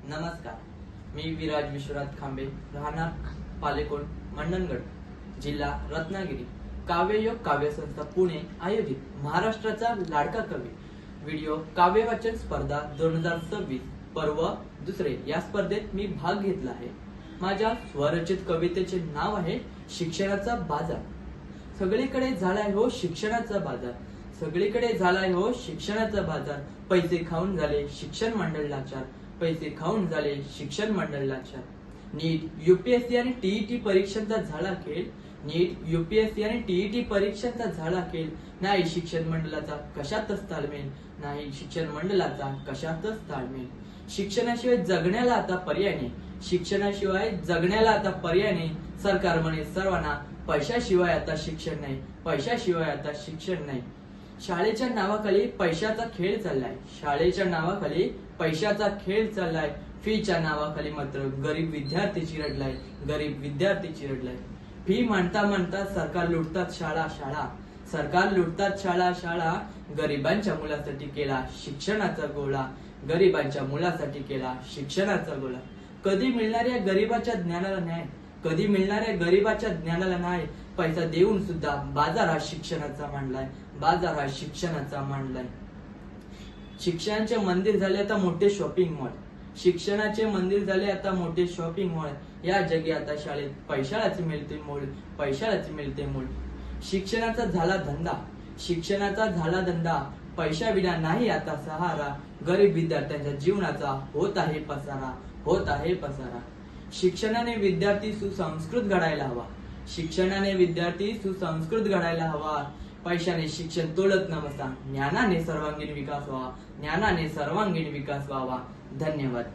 नमस्कार, मी विराज विश्वनाथ खांबे, राहणार पालेकोट, मंडणगड, जिल्हा रत्नागिरी. काव्ययोग काव्य संस्था पुणे आयोजित महाराष्ट्राचा लाडका कवी व्हिडिओ काव्य वाचन स्पर्धा 2026 पर्व दुसरे या स्पर्धेत मी भाग घेतला आहे. माझ्या स्वरचित कवितेचे नाव आहे शिक्षणाचा बाजार. सगळीकडे झालाय हो शिक्षणाचा बाजार, सगळीकडे झालाय हो शिक्षणाचा बाजार. पैसे खाऊन झाले शिक्षण मंडळ लाचार, पैसे खाऊन झाले शिक्षण मंडळ लाचार. नीट, यूपीएससी आणि टीईटी परीक्षांचा झाला खेळ, नीट, यूपीएससी आणि टीईटी परीक्षांचा झाला खेळ. नाही शिक्षण मंडळाचा कशातच ताळमेळ, नाही शिक्षण मंडळाचा कशातच ताळमेळ. शिक्षणाशिवाय जगण्याला आता पर्याय नाही, शिक्षणाशिवाय जगण्याला आता पर्याय नाही. सरकार म्हणे सर्वांना पैशाशिवाय आता शिक्षण नाही, पैशाशिवाय आता शिक्षण नाही. शाळेच्या नावाखाली पैशाचा खेळ चाललाय, शाळेच्या नावाखाली पैशाचा खेळ चाललाय. फीच्या नावाखाली मात्र गरीब विद्यार्थी चिरडलाय, गरीब विद्यार्थी चिरडलाय. फी म्हणता म्हणता सरकार लुटतात शाळा शाळा, सरकार लुटतात शाळा शाळा. गरिबांच्या मुलासाठी केला शिक्षणाचा गोळा, गरिबांच्या मुलासाठी केला शिक्षणाचा गोळा. कधी मिळणार या गरीबाच्या ज्ञानाला न्याय, कधी मिळणाऱ्या गरीबाच्या ज्ञानाला नाही. पैसा देऊन सुद्धा बाजार हा शिक्षणाचा मांडलाय, बाजार हा शिक्षणाचा मांडलाय. शिक्षणाचे मंदिर झाले आता मोठे शॉपिंग मॉल, शिक्षणाचे मंदिर झाले आता मोठे शॉपिंग मॉल. या जगी आता शाळेत पैशालाच मिळते मोल, पैशालाच मिळते मोल. शिक्षणाचा झाला धंदा, शिक्षणाचा झाला धंदा. पैशाविना नाही आता सहारा, गरीब विद्यार्थ्यांच्या जीवनाचा होत आहे पसारा, होत आहे पसारा. शिक्षणाने विद्यार्थी सुसंस्कृत घडायला हवा, शिक्षणाने विद्यार्थी सुसंस्कृत घडायला हवा. पैशाने शिक्षण तोडत नमसा, ज्ञानाने सर्वांगीण विकास व्हावा, ज्ञानाने सर्वांगीण विकास व्हावा. धन्यवाद.